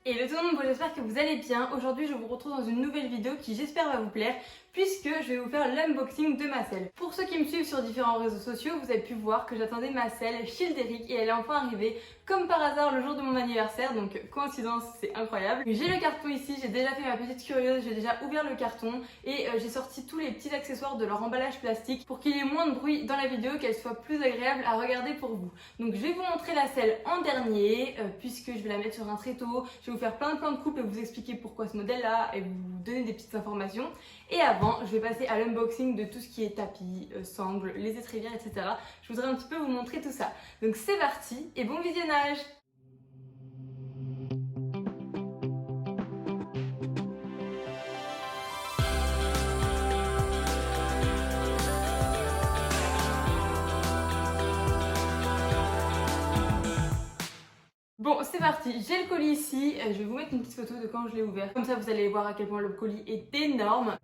Hello tout le monde, j'espère que vous allez bien. Aujourd'hui je vous retrouve dans une nouvelle vidéo qui j'espère va vous plaire puisque je vais vous faire l'unboxing de ma selle. Pour ceux qui me suivent sur différents réseaux sociaux, vous avez pu voir que j'attendais ma selle Childeric et elle est enfin arrivée comme par hasard le jour de mon anniversaire, donc coïncidence, c'est incroyable. J'ai le carton ici, j'ai déjà fait ma petite curieuse, j'ai déjà ouvert le carton et j'ai sorti tous les petits accessoires de leur emballage plastique pour qu'il y ait moins de bruit dans la vidéo, qu'elle soit plus agréable à regarder pour vous. Donc je vais vous montrer la selle en dernier puisque je vais la mettre sur un tréteau, je vais vous faire plein de coupes et vous expliquer pourquoi ce modèle là et vous donner des petites informations. Et avant, je vais passer à l'unboxing de tout ce qui est tapis, sangles, les étrivières, etc. Je voudrais un petit peu vous montrer tout ça. Donc c'est parti et bon visionnage! Bon, c'est parti, j'ai le colis ici, je vais vous mettre une petite photo de quand je l'ai ouvert. Comme ça, vous allez voir à quel point le colis est énorme.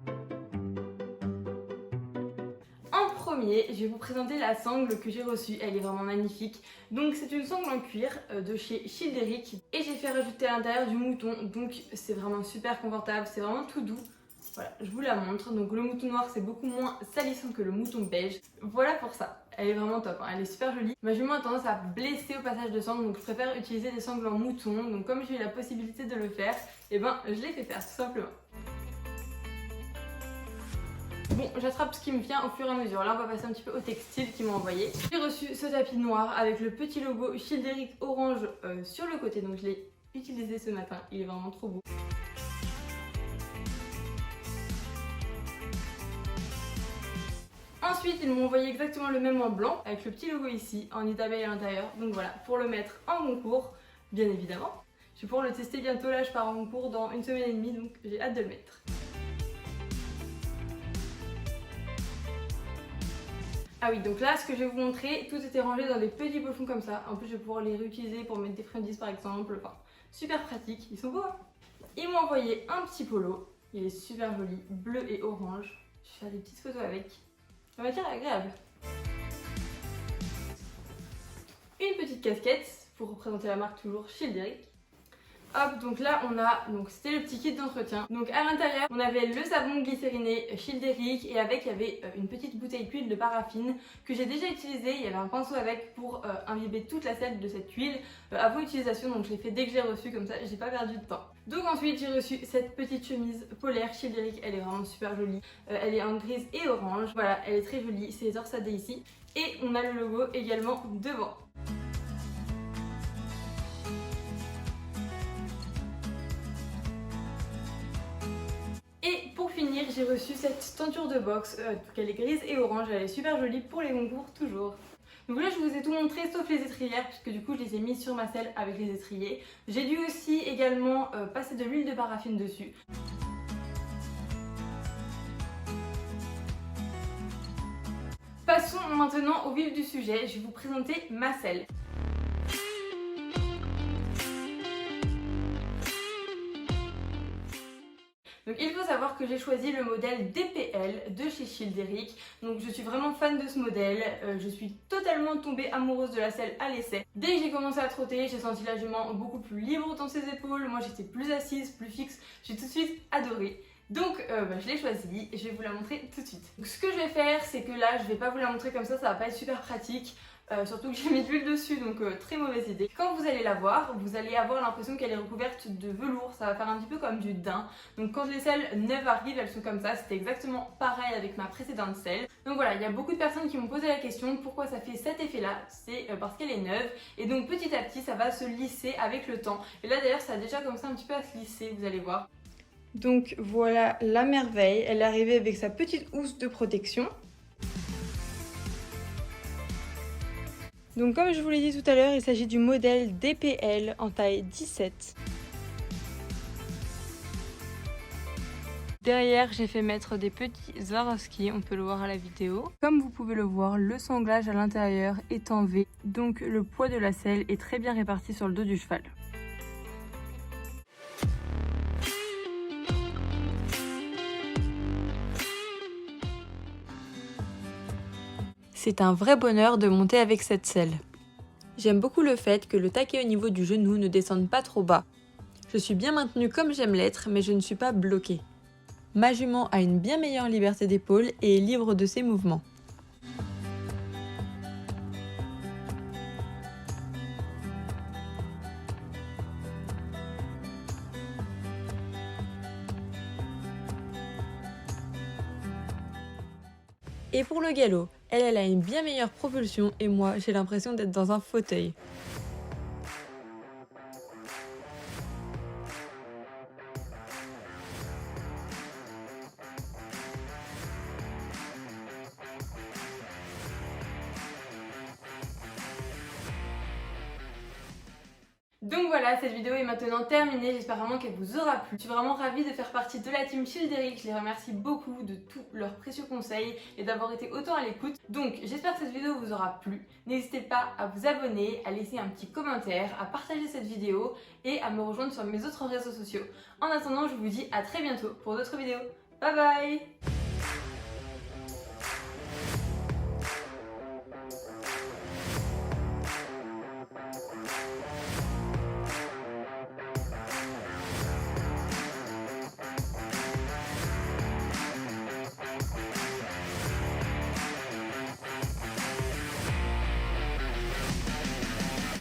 En premier, je vais vous présenter la sangle que j'ai reçue, elle est vraiment magnifique. Donc c'est une sangle en cuir de chez Childeric et j'ai fait rajouter à l'intérieur du mouton, donc c'est vraiment super confortable, c'est vraiment tout doux. Voilà, je vous la montre. Donc le mouton noir c'est beaucoup moins salissant que le mouton beige. Voilà pour ça, elle est vraiment top, hein. Elle est super jolie. Ma jument a tendance à blesser au passage de sangle, donc je préfère utiliser des sangles en mouton. Donc comme j'ai eu la possibilité de le faire, et ben je l'ai fait faire tout simplement. Bon, j'attrape ce qui me vient au fur et à mesure. Là, on va passer un petit peu au textile qu'ils m'ont envoyé. J'ai reçu ce tapis noir avec le petit logo Childeric orange sur le côté. Donc, je l'ai utilisé ce matin. Il est vraiment trop beau. Ensuite, ils m'ont envoyé exactement le même en blanc avec le petit logo ici en nid d'abeille à l'intérieur. Donc voilà, pour le mettre en concours, bien évidemment. Je vais pouvoir le tester bientôt. Là, je pars en concours dans une semaine et demie, donc j'ai hâte de le mettre. Ah oui, donc là, ce que je vais vous montrer, tout était rangé dans des petits pochons comme ça. En plus, je vais pouvoir les réutiliser pour mettre des friandises par exemple. Enfin, super pratique. Ils sont beaux, hein? Ils m'ont envoyé un petit polo. Il est super joli, bleu et orange. Je vais faire des petites photos avec. La matière est agréable. Une petite casquette pour représenter la marque toujours Childeric. Hop, donc là on a, donc c'était le petit kit d'entretien. Donc à l'intérieur on avait le savon glycériné Childeric et avec il y avait une petite bouteille d'huile de paraffine que j'ai déjà utilisée. Il y avait un pinceau avec pour imbiber toute la selle de cette huile avant utilisation, donc je l'ai fait dès que j'ai reçu, comme ça j'ai pas perdu de temps. Donc ensuite j'ai reçu cette petite chemise polaire Childeric, elle est vraiment super jolie. Elle est en grise et orange, voilà, elle est très jolie, c'est torsadé ici. Et on a le logo également devant. J'ai reçu cette tenture de boxe, elle est grise et orange, elle est super jolie pour les concours toujours. Donc là je vous ai tout montré sauf les étrivières puisque du coup je les ai mises sur ma selle avec les étriers. J'ai dû aussi également passer de l'huile de paraffine dessus. Passons maintenant au vif du sujet, je vais vous présenter ma selle. Donc il faut savoir que j'ai choisi le modèle DPL de chez Childeric. Donc je suis vraiment fan de ce modèle, je suis totalement tombée amoureuse de la selle à l'essai. Dès que j'ai commencé à trotter, j'ai senti la jument beaucoup plus libre dans ses épaules, moi j'étais plus assise, plus fixe, j'ai tout de suite adoré. Donc je l'ai choisie et je vais vous la montrer tout de suite. Donc ce que je vais faire, c'est que là je vais pas vous la montrer comme ça va pas être super pratique. Surtout que j'ai mis de l'huile dessus, donc très mauvaise idée. Quand vous allez la voir, vous allez avoir l'impression qu'elle est recouverte de velours, ça va faire un petit peu comme du daim. Donc quand les selles neuves arrivent, elles sont comme ça, c'était exactement pareil avec ma précédente selle. Donc voilà, il y a beaucoup de personnes qui m'ont posé la question pourquoi ça fait cet effet là, c'est parce qu'elle est neuve. Et donc petit à petit ça va se lisser avec le temps. Et là d'ailleurs ça a déjà commencé un petit peu à se lisser, vous allez voir. Donc voilà la merveille, elle est arrivée avec sa petite housse de protection. Donc comme je vous l'ai dit tout à l'heure, il s'agit du modèle DPL en taille 17. Derrière, j'ai fait mettre des petits Swarovski, on peut le voir à la vidéo. Comme vous pouvez le voir, le sanglage à l'intérieur est en V, donc le poids de la selle est très bien réparti sur le dos du cheval. C'est un vrai bonheur de monter avec cette selle. J'aime beaucoup le fait que le taquet au niveau du genou ne descende pas trop bas. Je suis bien maintenue comme j'aime l'être, mais je ne suis pas bloquée. Ma jument a une bien meilleure liberté d'épaule et est libre de ses mouvements. Et pour le galop, elle a une bien meilleure propulsion et moi j'ai l'impression d'être dans un fauteuil. Donc voilà, cette vidéo est maintenant terminée, j'espère vraiment qu'elle vous aura plu. Je suis vraiment ravie de faire partie de la team Childeric, je les remercie beaucoup de tous leurs précieux conseils et d'avoir été autant à l'écoute. Donc j'espère que cette vidéo vous aura plu. N'hésitez pas à vous abonner, à laisser un petit commentaire, à partager cette vidéo et à me rejoindre sur mes autres réseaux sociaux. En attendant, je vous dis à très bientôt pour d'autres vidéos. Bye bye!